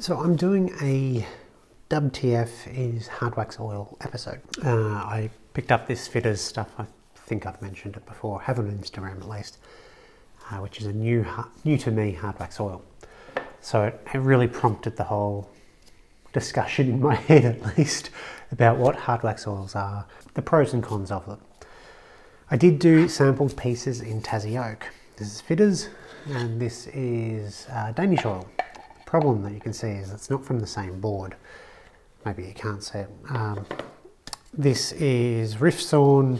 So I'm doing a WTF is hard wax oil episode. I picked up this Fitters stuff. I think I've mentioned it before. I have it on Instagram at least, which is a new to me hard wax oil. So it really prompted the whole discussion in my head, at least, about what hard wax oils are, the pros and cons of them. I did do sampled pieces in Tassie Oak. This is Fitters, and this is Danish oil. The problem that you can see is it's not from the same board. Maybe you can't see it. This is rift sawn,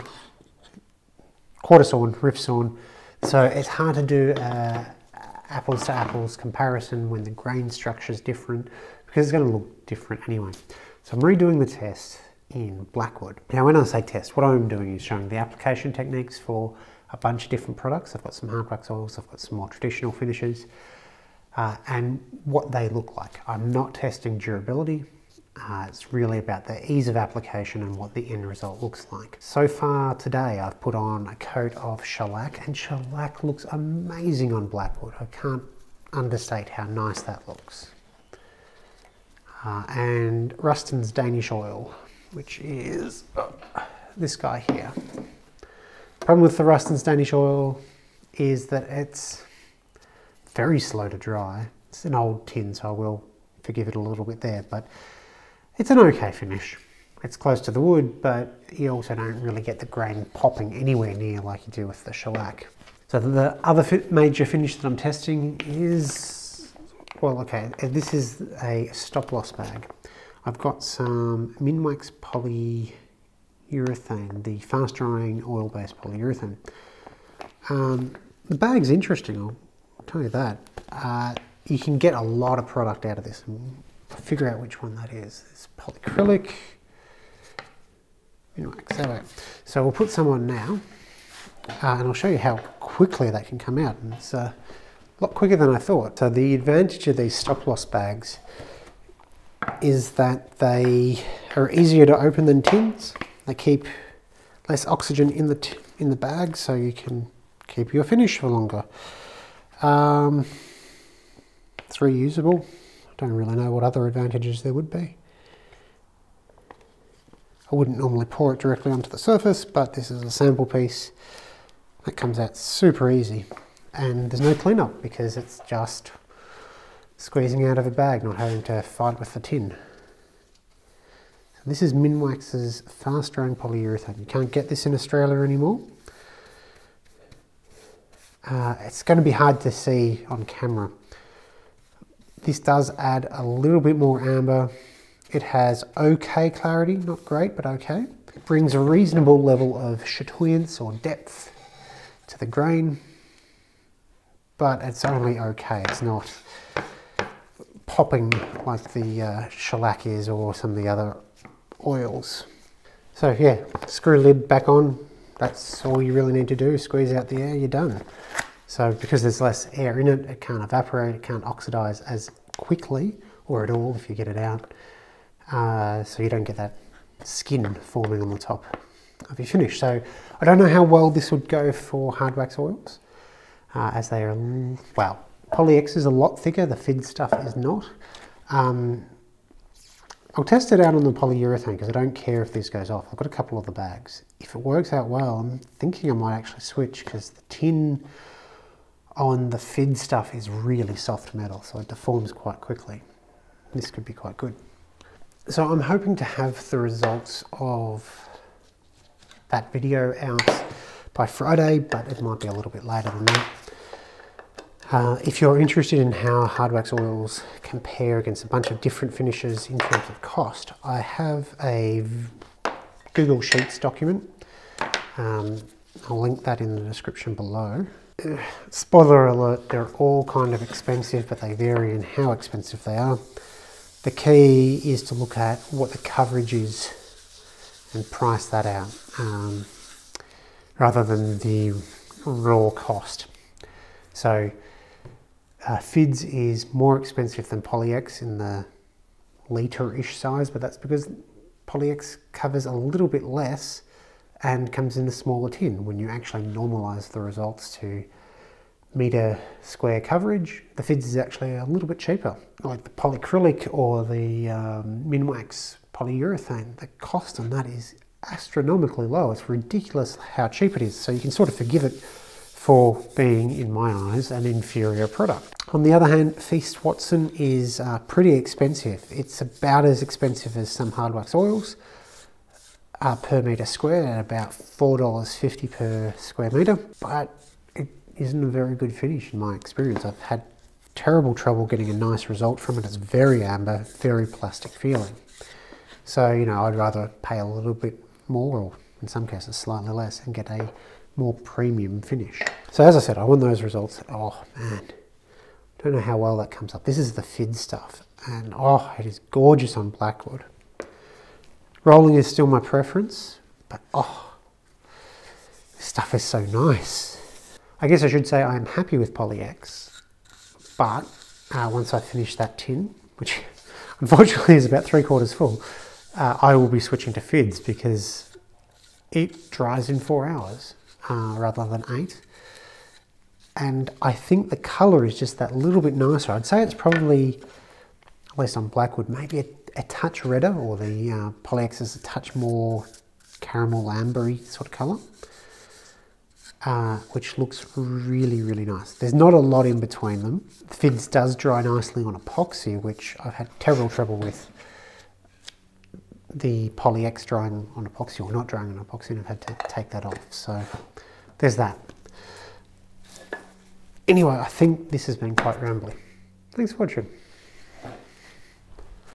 quarter sawn, rift sawn. So it's hard to do apples to apples comparison when the grain structure is different, because it's going to look different anyway. So I'm redoing the test in Blackwood. Now when I say test, what I'm doing is showing the application techniques for a bunch of different products. I've got some hard wax oils, I've got some more traditional finishes, and what they look like. I'm not testing durability. It's really about the ease of application and what the end result looks like. So far today I've put on a coat of shellac, and shellac looks amazing on Blackwood. I can't understate how nice that looks. And Ruston's Danish oil, which is this guy here. Problem with the Ruston's Danish oil is that it's very slow to dry. It's an old tin, so I will forgive it a little bit there, but it's an okay finish. It's close to the wood, but you also don't really get the grain popping anywhere near like you do with the shellac. So the other major finish that I'm testing is, well, okay, this is a stop loss bag. I've got some Minwax polyurethane, the fast drying oil-based polyurethane. The bag's interesting, I'll tell you that. You can get a lot of product out of this, and figure out which one that is. It's polyacrylic. So we'll put some on now, and I'll show you how quickly that can come out. And it's a lot quicker than I thought. So the advantage of these stop loss bags is that they are easier to open than tins. They keep less oxygen in the bag, so you can keep your finish for longer. It's reusable. I don't really know what other advantages there would be. I wouldn't normally pour it directly onto the surface, but this is a sample piece that comes out super easy, and there's no cleanup because it's just squeezing out of a bag, not having to fight with the tin. So this is Minwax's fast drying polyurethane. You can't get this in Australia anymore. It's going to be hard to see on camera. This does add a little bit more amber. It has okay clarity, not great, but okay. It brings a reasonable level of chatoyance or depth to the grain, but it's only okay. It's not popping like the shellac is or some of the other oils. So yeah, screw lid back on. That's all you really need to do. Squeeze out the air, you're done. So because there's less air in it, it can't evaporate, it can't oxidize as quickly or at all if you get it out. So you don't get that skin forming on the top of your finish. So I don't know how well this would go for hard wax oils, as they are, well, Poly-X is a lot thicker, the Fid stuff is not. I'll test it out on the polyurethane because I don't care if this goes off. I've got a couple of the bags. If it works out well, I'm thinking I might actually switch, because the tin on the Fid stuff is really soft metal, so it deforms quite quickly. This could be quite good. So I'm hoping to have the results of that video out by Friday, but it might be a little bit later than that. If you're interested in how hard wax oils compare against a bunch of different finishes in terms of cost, I have a Google Sheets document. I'll link that in the description below. Spoiler alert, they're all kind of expensive, but they vary in how expensive they are. The key is to look at what the coverage is and price that out, rather than the raw cost. So Fids is more expensive than Poly-X in the litre-ish size, but that's because Poly-X covers a little bit less and comes in a smaller tin when you actually normalise the results to meter square coverage. The Fids is actually a little bit cheaper, like the polyacrylic or the Minwax polyurethane. The cost on that is astronomically low. It's ridiculous how cheap it is, so you can sort of forgive it for being, in my eyes, an inferior product. On the other hand, Feast Watson is pretty expensive. It's about as expensive as some hard wax oils per metre square, at about $4.50 per square metre, but it isn't a very good finish in my experience. I've had terrible trouble getting a nice result from it. It's very amber, very plastic feeling. So, you know, I'd rather pay a little bit more, or in some cases slightly less, and get a more premium finish. So as I said, I want those results. Oh man, don't know how well that comes up. This is the Fid stuff, and oh, it is gorgeous on blackwood. Rolling is still my preference, but oh, this stuff is so nice. I guess I should say I am happy with PolyX, but once I finish that tin, which unfortunately is about 3/4 full, I will be switching to Fids because it dries in 4 hours rather than 8. And I think the colour is just that little bit nicer. I'd say it's probably, at least on blackwood, maybe a touch redder, or the PolyX is a touch more caramel ambery sort of colour, which looks really, really nice. There's not a lot in between them. Fids does dry nicely on epoxy, which I've had terrible trouble with the PolyX drying on epoxy, or not drying on epoxy, and I've had to take that off. So there's that. Anyway, I think this has been quite rambling. Thanks for watching.